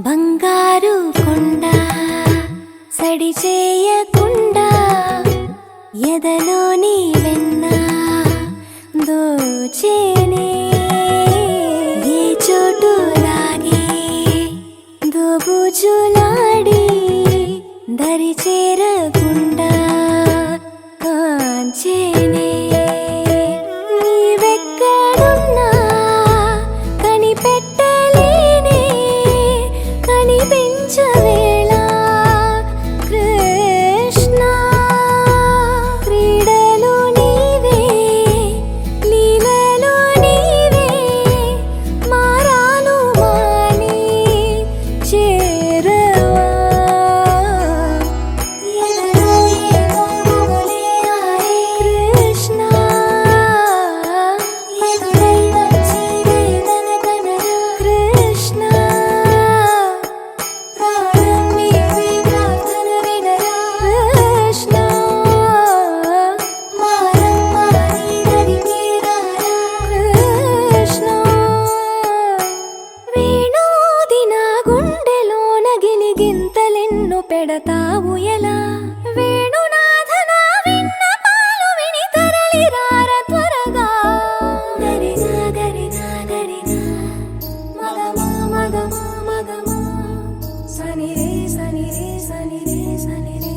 బంగారు కొండ సడి చేయకుండా ఎదలోని వెన్న దోచేనే ఏ చోటు లాగే దోబుజులాడి దరి చేరకుండా కాంచేనే నీవెక్కడున్నా కనిపెట్టలేనే కనిపించవేళ కృష్ణ క్రీడలు నీవే లీలలు నీవే మారాను మాని చేరవా కృష్ణ కృష్ణ పెడతావు ఎలా వేణునాథన విన్నపాలు విని తరలి రార త్వరగా గరిగా గరిగా గరిగా మగమా మగమా మగమా సని రే సని రే సని రే సని రే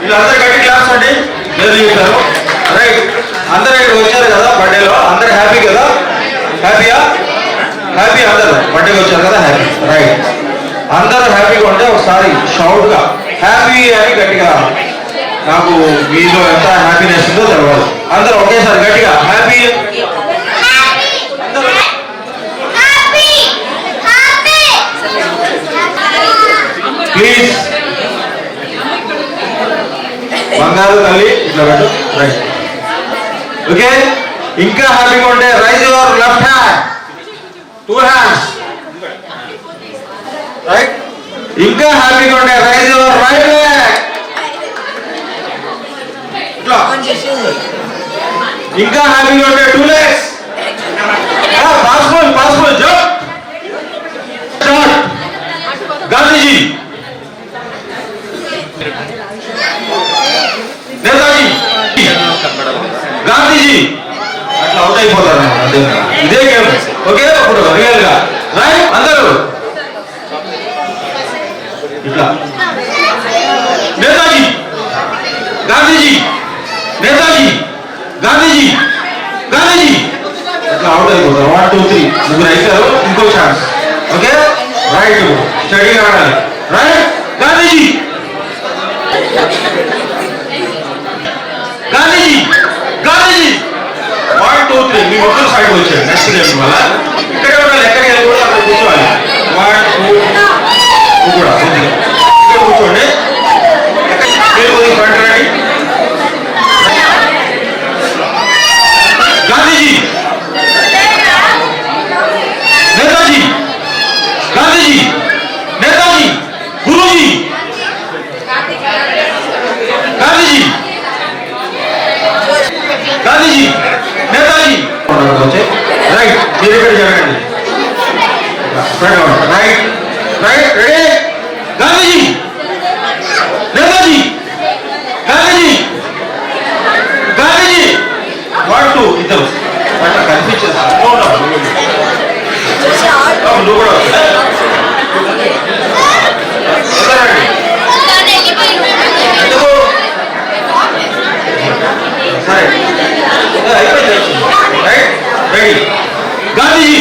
వీళ్ళందరూ గట్టి క్లాస్ అండి చేశారు రైట్. అందరూ ఇక్కడ వచ్చారు కదా బర్త్డేలో, అందరూ హ్యాపీ కదా? హ్యాపీయా? హ్యాపీ అందరూ బర్త్డేకి వచ్చారు కదా, హ్యాపీ రైట్. అందరూ హ్యాపీగా ఉంటే ఒకసారి షౌట్గా హ్యాపీ అని గట్టిగా, నాకు మీలో ఎంత హ్యాపీనెస్ ఉందో తెలవాలి. అందరూ ఒకేసారి గట్టిగా హ్యాపీ. ప్లీజ్ బంగారు తల్లి ఇట్లా పెట్టు రైట్. ఓకే, ఇంకా హ్యాపీగా ఉంటే rise your left hand, 2 hands right. ఇంకా హ్యాపీగా ఉంటే రైజ్ యువర్ రైట్ లెగ్ ఇట్లా. ఇంకా హ్యాపీగా ఉంటే 2 legs. Possible jump start. Gandhiji, Netaji, Gandhiji అట్లా అవుట్ అయిపోతారు. ఇదే గేమ్. ఓకే, అప్పుడు రియల్ గా రైట్. అందరూ ఇట్లా నేతాజీ, గాంధీజీ, నేతాజీ, గాంధీజీ, గాంధీజీ అట్లా అవుట్ అయిపోతారు. 1 2 3 ముగ్గురు అయితారు. ఇంకో ఛాన్స్. ఓకే రైట్, స్టడీ ఆడాలి రైట్. గాంధీజీ, గాంధీజీ, గాంధీజీ 1 2 3 మీ మొత్తం సైడ్ వచ్చారు. నెక్స్ట్ గేమ్ వల్ల ఇక్కడే ఉండాలి. ఎక్కడికి వెళ్ళి కూడా అక్కడ కూర్చోవాలి. 1 2 కూడా ఇక్కడ కూర్చోండి. మీరు ఫ్రంట్ రండి. గాంధీజీ, నేతాజీ, గాంధీజీ, నేతాజీ, గురూజీ, గాంధీజీ, గాంధీజీ, నేతాజీ రైట్. మీరు ఇక్కడ జరగండి. Right right ready. Gandhiji, Netaji, Gandhiji, Gandhiji 1 2 ఇద్దరు అట్లా కనిపించేస్తారు. నువ్వు కూడా ఎందుకు సరే అయిపోయింది రైట్ రెడీ. గాంధీజీ,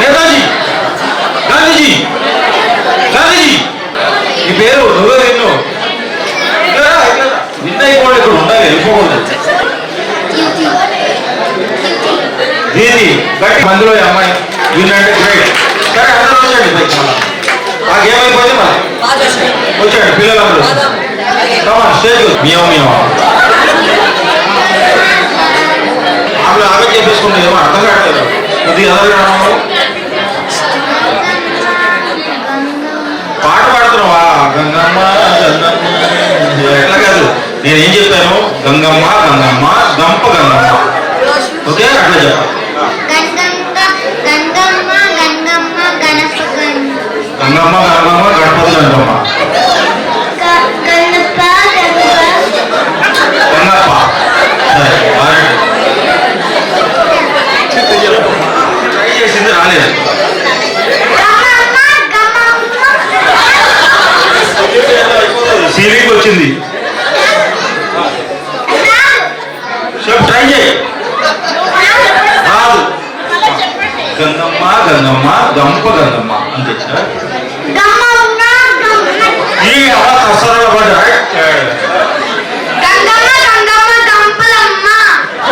నేతాజీ, గాంధీజీ, గాంధీజీ. ఈ పేరు నువ్వే విన్ను. విన్ అయిపోండి. ఇక్కడ ఉండాలి, వెళ్ళిపోకూడదు. దీది గట్టి మందిలో ఈ అమ్మాయి వినంటే గ్రేట్. సరే అందరూ వచ్చండి పైకి మళ్ళా. ఆ గేమ్ అయిపోతే మళ్ళీ వచ్చాడు పిల్లలందరూ స్టేజ్ మియో మియో అప్పుడు ఆమె చెప్పేసుకుంటే ఏమో అర్థం కావట్లేదు కొద్దిగా ఎదరు పాట పాడుతున్నావా గంగమ్మ గంగమ్మ ఎట్లా కాదు నేనేం చెప్పాను గంగమ్మ గంగమ్మ గంప గంగమ్మ ఓకే అట్లా చెప్పాలి గంగమ్మ గంగమ్మ గణపతి గంగమ్మ గంగప్ప సరే ట్రై చేసింది రాలేదు సీలింగ్ వచ్చింది ట్రై చేయి రాదు గంగమ్మ గంగమ్మ గంప గంగమ్మ అంతే ఈ అసలు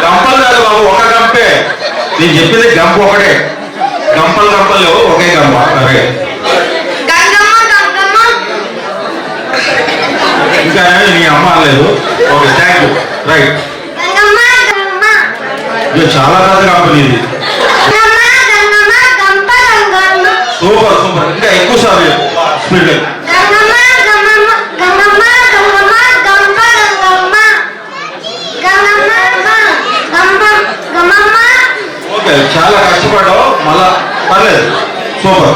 గంపలు కాదు బాబు ఒక గంపే నేను చెప్పింది గంప ఒకటే గంపలు గంపలు ఒకే గంప సరే ఇంకా నీ అమ్మ అనలేదు ఓకే థ్యాంక్ యూ రైట్ ఇది చాలా పెద్ద కంపెనీ ఇది సూపర్ సూపర్ ఇంకా ఎక్కువ సార్లు స్పీడ్ ఓకే చాలా కష్టపడ్డావు మళ్ళా పర్లేదు సూపర్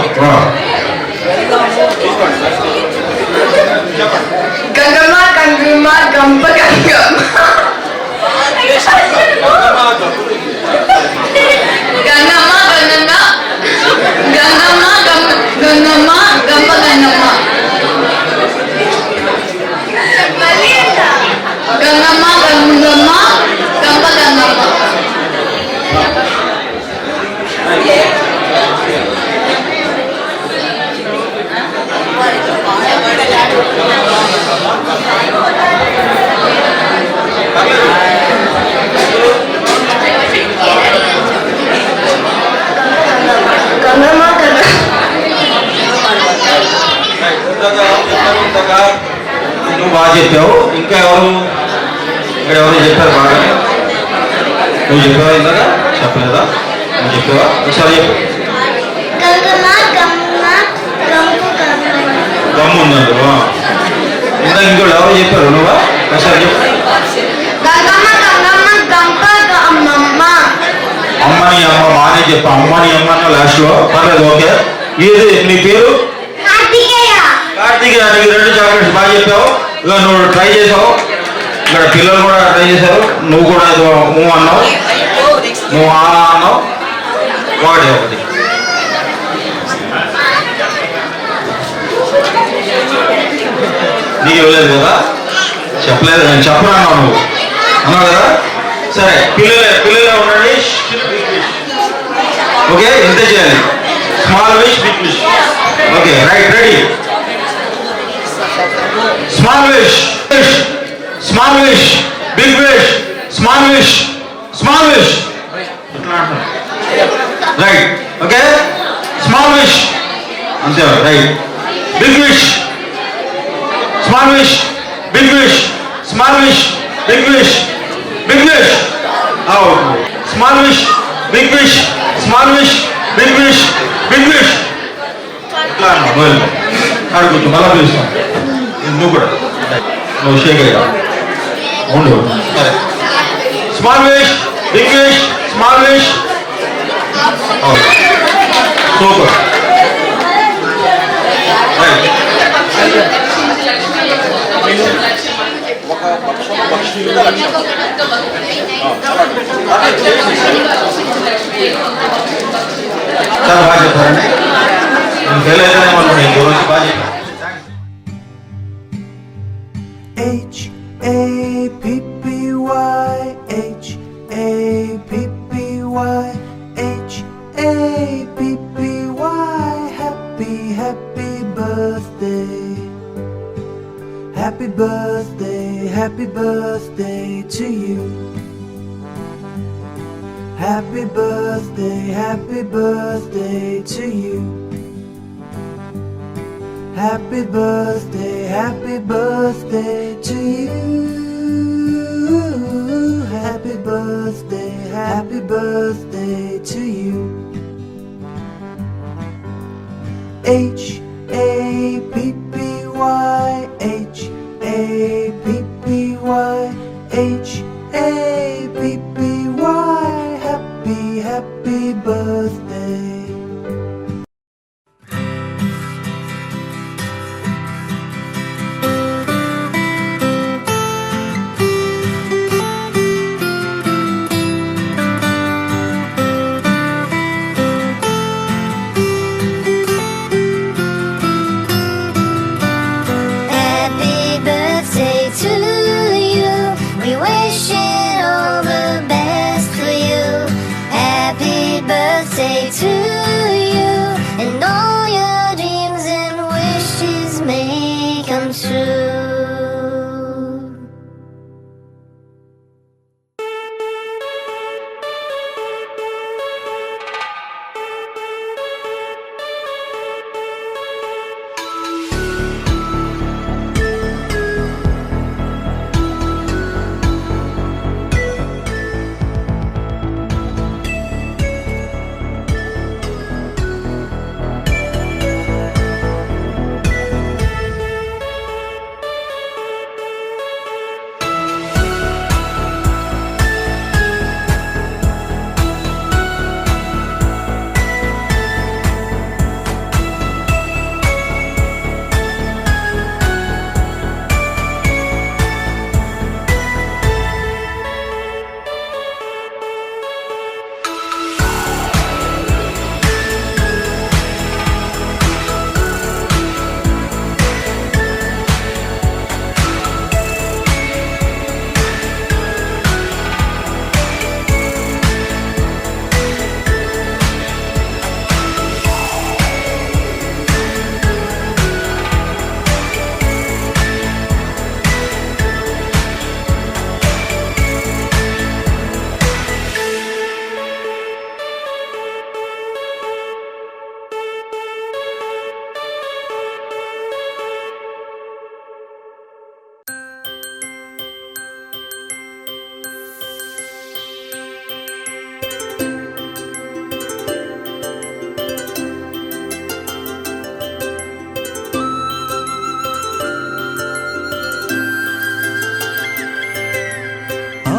గంగమ్మ గంగమ్మ గంప గంగమ్మ గంగమ్మ గంగమ్మ గంగమ్మ గంగమ్మ గంప గంగమ్మ గంగమ్మ గంగమ్మ గంప గంగమ్మ నువ్వు బాగా చెప్పావు ఇంకా ఎవరు ఇక్కడ ఎవరు చెప్పారు బాగా నువ్వు చెప్పావా ఇందాక చెప్పలేదా నువ్వు చెప్పావా ఒకసారి చెప్పు గమ్ము ఉందండి ఇందాక ఇంకోటి ఎవరు చెప్పారు నువ్వా ఒకసారి చెప్పు అమ్మని అమ్మ బాగానే చెప్పా అమ్మని అమ్మ లాస్ట్ లో పర్లేదు ఓకే ఇది నీ పేరు కార్తీక్ నీకు 2 చాక్లెట్స్ బాగా చెప్పావు ఇక నువ్వు ట్రై చేసావు ఇక్కడ పిల్లలు కూడా ట్రై చేశారు నువ్వు కూడా నువ్వు అన్నావు నువ్వు అన్నావు ఒకటి నీకు ఇవ్వలేదు కదా చెప్పలేదు నేను చెప్పను అన్నావు నువ్వు అన్నావు కదా సరే పిల్లలే ఉండండి ఓకే ఇంతే చేయాలి small wish big wish okay right ready small wish small wish big wish small wish small wish right okay small wish అంతే right big wish small wish big wish small wish big wish big wish small wish big wish small wish big wish big wish అడుగుతు మళ్ళా పిలుస్తాం నువ్వు కూడా నువ్వు shake అయ్యా ఉండు సరే small wish big wish small wish super చాలా బాగా చెప్పారండి నేను ఫెయిల్ అయితేనే వాళ్ళు నేను గురించి బాగా చెప్పాను H-A-P-P-Y H-A-P-P-Y H-A-P-P-Y Happy, happy birthday Happy birthday, happy birthday to you Happy birthday to you. Happy birthday to you. Happy birthday to you. H-A-P-P-Y, H-A-P-P-Y, H-A-P-P-Y. Happy birthday. Happy birthday to you. We wishing all the best for you. Happy birthday to you, and all your dreams and wishes may come true.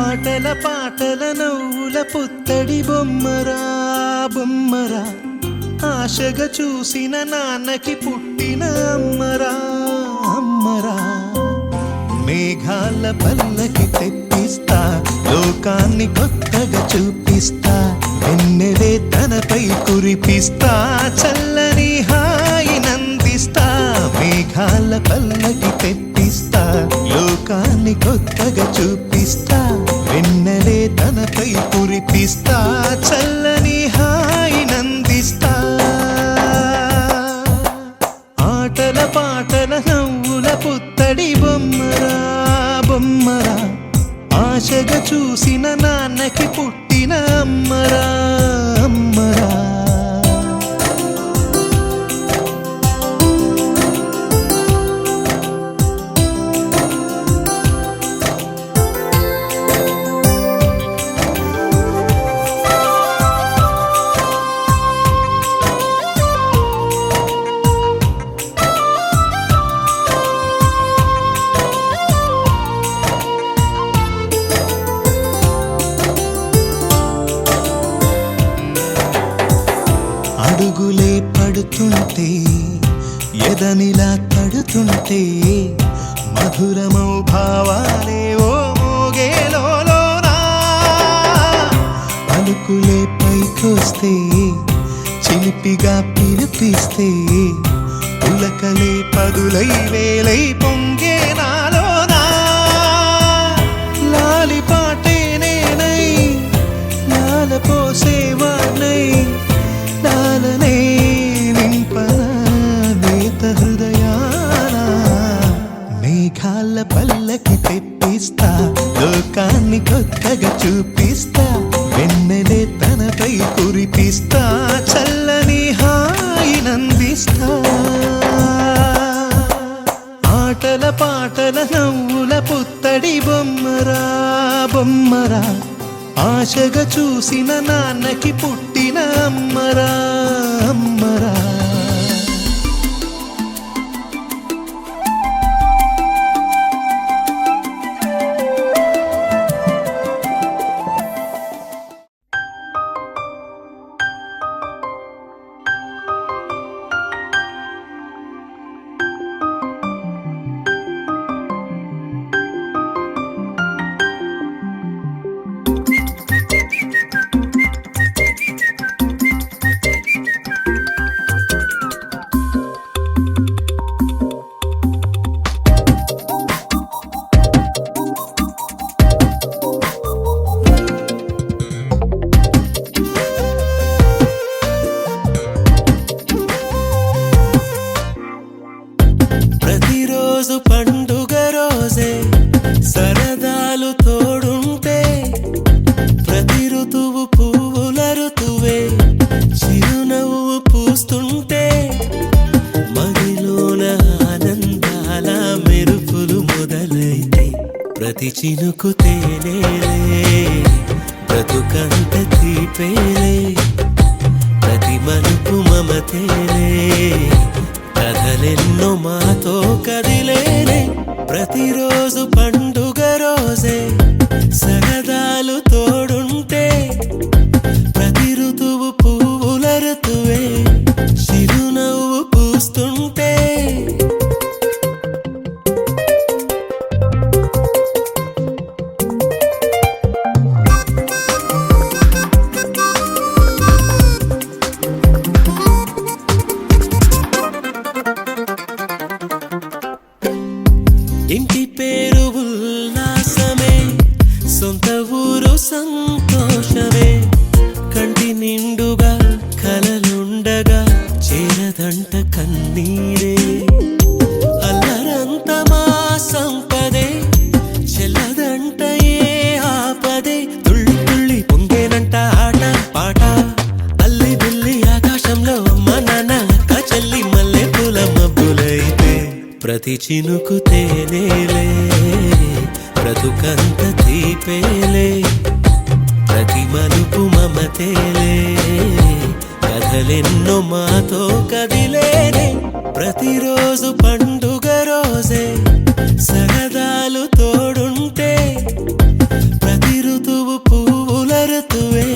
ఆటల పాటల నవ్వుల పుత్తడి బొమ్మరా బొమ్మరా, ఆశగా చూసిన నాన్నకి పుట్టిన అమ్మరా అమ్మరా. మేఘాల పల్లకి తెప్పిస్తా, లోకాన్ని కొత్తగా చూపిస్తా, వెన్నెలే తనపై కురిపిస్తా, చల్లని హాయినందిస్తా. మేఘాల పల్లకి తెప్పిస్తా, లోకాన్ని కొత్తగా చూపిస్తా, వెన్నెలే తనపై కురిపిస్తా, చల్లని హాయినందిస్తా. ఆటల పాటల నవ్వుల పుత్తడి బొమ్మరా బొమ్మరా, ఆశగా చూసిన నాన్నకి పుట్టిన అమ్మరా అమ్మరా. అడుగులే పడుతుంటే, ఎదనిలా తడుతుంటే, మధురమౌ భావాలే ఓ మోగేలోనా. పలుకులే పైకొస్తే, చిలిపిగా పిలిపిస్తే, పులకలే పదులై వేలై పొంగే నాలోనా. లాలిపాటే నేనై లాల పోసేవాణ్ణై, లాలనే నింపనా నేత హృదయాన. మేఘాల పల్లకి తెప్పిస్తా, లోకాన్ని కొత్తగా చూపిస్తా, వెన్నెలే నీకై కురిపిస్తా చల్లని హాయినందిస్తా ఆటల పాటల నవ్వుల పుత్తడి బొమ్మరా బొమ్మరా ఆశగా చూసిన నాన్నకి పుట్టిన అమ్మరా అమ్మరా ప్రతిరోజు పండుగ రోజే సరదాలు తోడుంటే ప్రతి ఋతువు పువ్వుల ఋతువే చిరునవ్వు పూస్తుంటే మదిలోన ఆనందాల మెరుపులు మొదలైతే ప్రతి చినుకు తేనేలే బ్రతుకంత తీపేలే ప్రతి మలుపు మమతేలే కథలెన్నో మాతో కదిలేనే ప్రతిరోజు పండుగ రోజే సరదాలు తోడుంటే ప్రతి ఋతువు పువ్వుల ఋతువే చిరునవ్వు పూస్తుంటే ఇంటి పేరు ఉల్లాసమే సొంత ఊరు సంతోషమే కంటి నిండుగా కలలుండగా చేరదంట కన్నీరే అల్లరంత మా సంపదే చెల్లదంట ఏ ఆపదే తుళ్ళి తుళ్ళి పొంగేనంట ఆట పాట అల్లి బిల్లి ఆకాశంలో అమ్మ నాన్న అక్క చెల్లి మల్లె పూల మబ్బులైతే ప్రతి చినుకు తేనేలే బ్రతుకంత తీపేలే ప్రతి మలుపు మమతేలే కథలెన్నో మాతో కదిలేనే ప్రతిరోజు పండుగ రోజే సరదాలు తోడుంటే ప్రతి ఋతువు పువ్వుల ఋతువే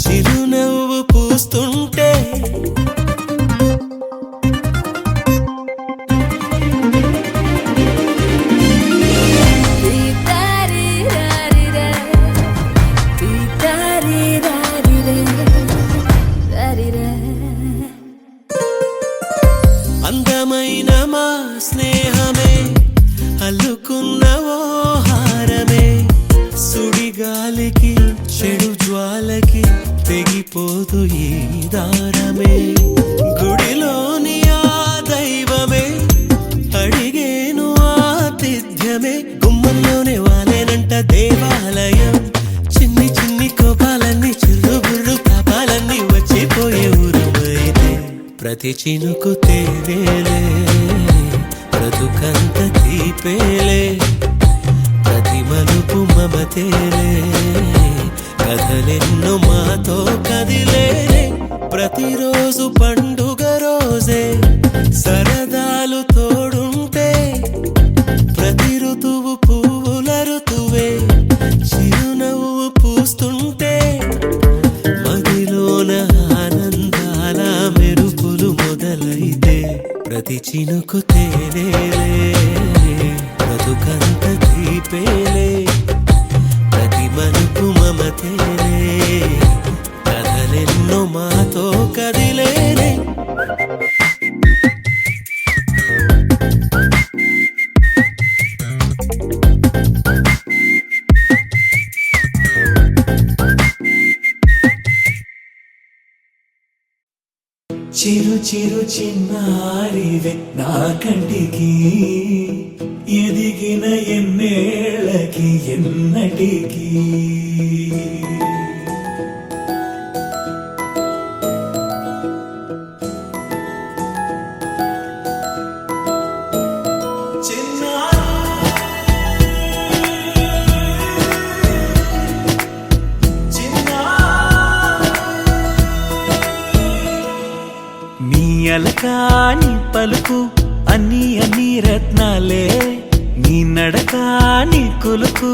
చిరునవ్వు పూస్తుంటే అందమైన మా స్నేహమే అల్లుకున్న ఓ హారమే సుడిగాలికి చెడు జ్వాలకి తెగిపోదు ఈ దారమే గుడిలోని ఆ దైవమే అడిగేను ఆతిథ్యమే గుమ్మంలోనే వాలేనంట దేవాలయం చిన్ని చిన్ని కోపాలన్నీ చిల్లుబుర్రు పాపాలన్నీ వచ్చిపోయే ఊరుమైతే ప్రతి చినుకు తేనేలే బ్రతుకంత తీపేలే ప్రతి మలుపు మమతేలే కథలెన్నో మాతో కదిలేనే ప్రతిరోజు పండుగ రోజే సరదాలు తోడుంటే ప్రతి ఋతువు పువ్వుల ఋతువే చిరునవ్వు పూస్తుంటే మదిలోన ఆనందాల మెరుపులు మొదలైతే ప్రతి చినుకు తేనేలే బ్రతుకంత తీపేలే ప్రతి మలుపు మమతేలే కథలెన్నో మాతో కదిలేనే చిరు చిరు చిన్నారివే నా కంటికి ఎదిగిన ఎన్నేళ్ళకి ఎన్నటికి నీ పలుకు అన్నీ అన్నీ రత్నాలే, నీ నడక నీ కులుకు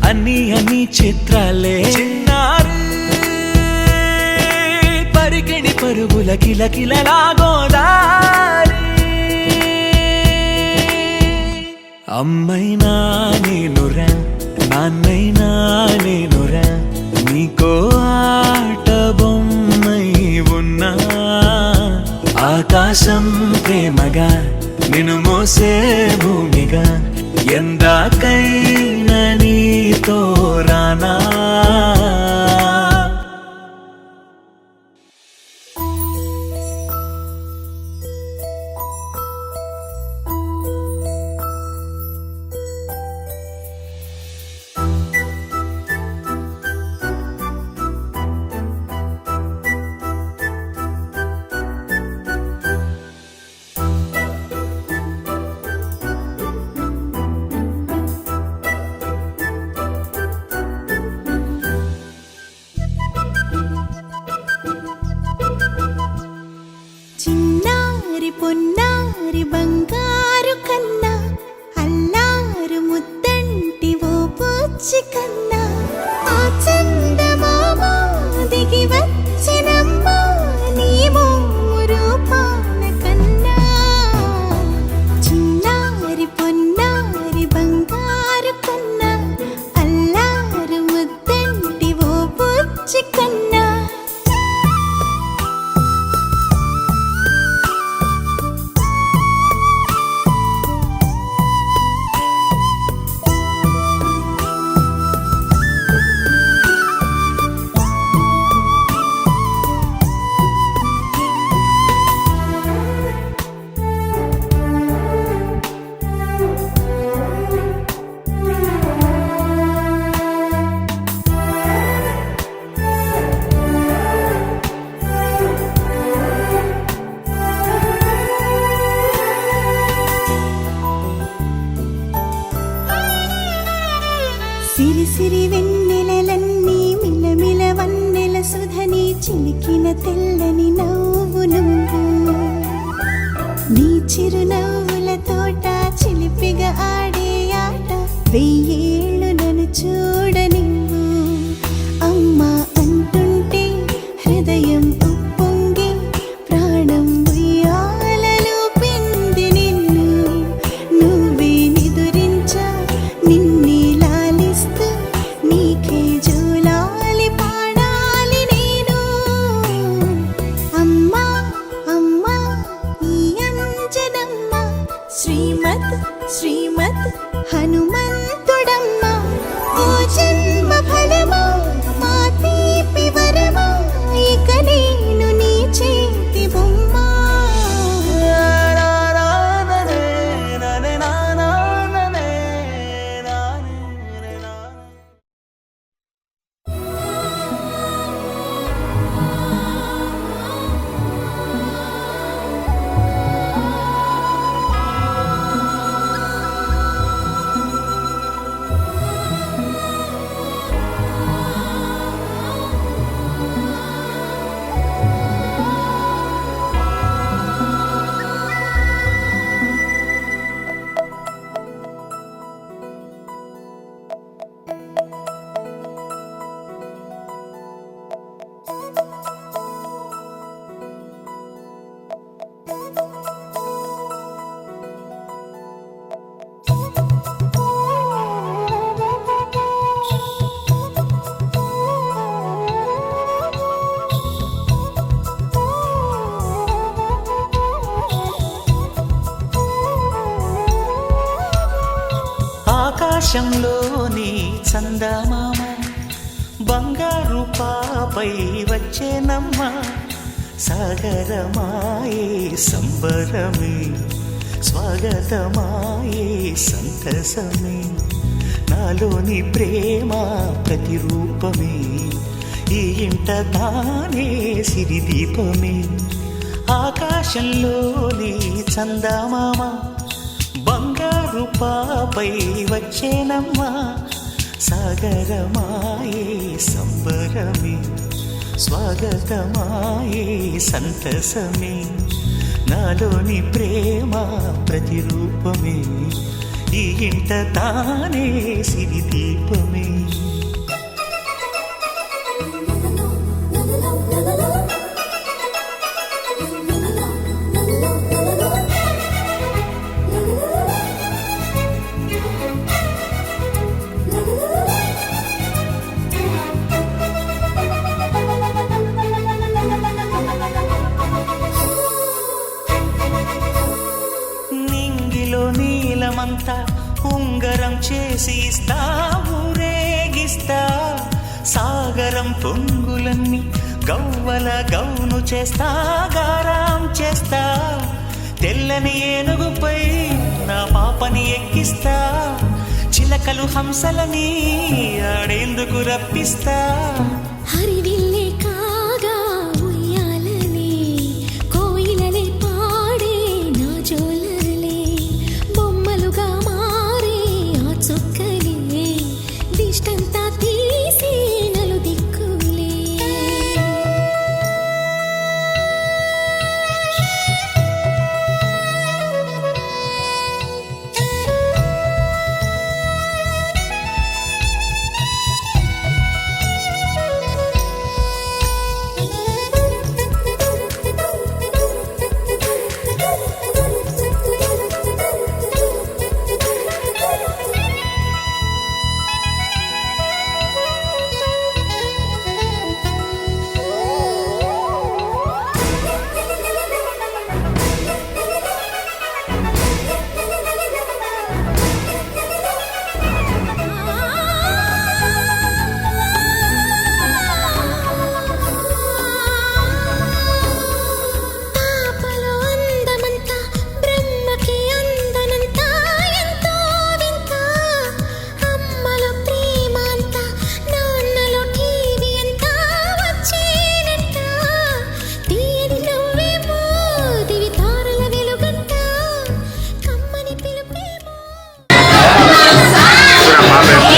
అన్నీ అన్నీ చిత్రాలే. చిన్నారి పరికిణి పరుగుల కిలకిలలా గోదారి, అమ్మైనా నేనురా నాన్నైనా నేనురా, నీకో ఆట బొమ్మై ఉన్నా. ఆకాశం ప్రేమగా నిన్ను మోసే భూమిగా, ఎందాకైనా నీతో రానా. చిన్నారి పొన్నారి బంగారు కన్నా, అల్లారు ముద్దంటి ఓ పుచ్చి కన్నా, ఆ చందమామ దిగి వచ్చినమ్మ నీ మోము రూపాన కన్నా. చిన్నారి పొన్నారి బంగారు కన్నా, అల్లారు ముద్దంటి ఓ పుచ్చి కన్నా. సిరి సిరి వెన్నెలలన్నీ మిలమిల వన్నెల సుధని చిలికిన తెల్లని నవ్వు నువ్వు, నీ చిరునవ్వుల తోట చిలిపిగా ఆడే ఆట వెయ్యేళ్ళు నన్ను చూడ నువ్వు. అమ్మా అంటుంటే హృదయం ఉప్పొంగి ప్రాణం ఉయ్యాలలో పిండి నిన్ను, నువ్వే నిదురించా నిన్నే లాలిస్తూ నీకే జోలాలి పాడాలి నేను. అమ్మా అమ్మా ఈ అంజనమ్మ శ్రీమత్ శ్రీమత్ హనుమంతుడమ్మ, ఓ జన్మ ఫలమా మా తీపి వరమా, ఇక నేను నీ చేతి బొమ్మ. ఆకాశంలోని చందమామ బంగారు పాపై వచ్చేనమ్మ, సాగరమాయే సంబరమే స్వాగతమాయే సంతసమే, నాలోని ప్రేమ ప్రతిరూపమే ఈ ఇంట తానే సిరిదీపమే. ఆకాశంలోని చందమామ బంగారు పాపై వచ్చేనమ్మా, సాగరమాయే సంబరమే స్వాగతమాయే సంతసమే, నాలోని ప్రేమ ప్రతిరూపమే ఈ ఇంట తానే సిరి దీపమే నింగిలో నీలమంతా ఉంగరం చేసి ఇస్తా ఊరేగిస్తా సాగరం పొంగులన్నీ గవ్వల గౌను చేస్తా గారాం చేస్తా తెల్లని ఏనుగుపై నా పాపని ఎక్కిస్తా చిలకలు హంసలని ఆడేందుకు రప్పిస్తా హరివిల్లే కాగా ఉయ్యాలలే కోయిలలే పాడే నా జోలలే బొమ్మలుగా మారే ఆ చుక్కలే దిష్టంతా తీసి నలు దిక్కులే పాపలో అందమంతా బ్రహ్మకి అందనంతా ఎంతో వింత అమ్మలో ప్రేమ అంతా నాన్నలో టీవీ అంతా వచ్చేనంట తీయని నువ్వేమో దివి తారల వెలుగంట కమ్మని పిలుపేమో నీ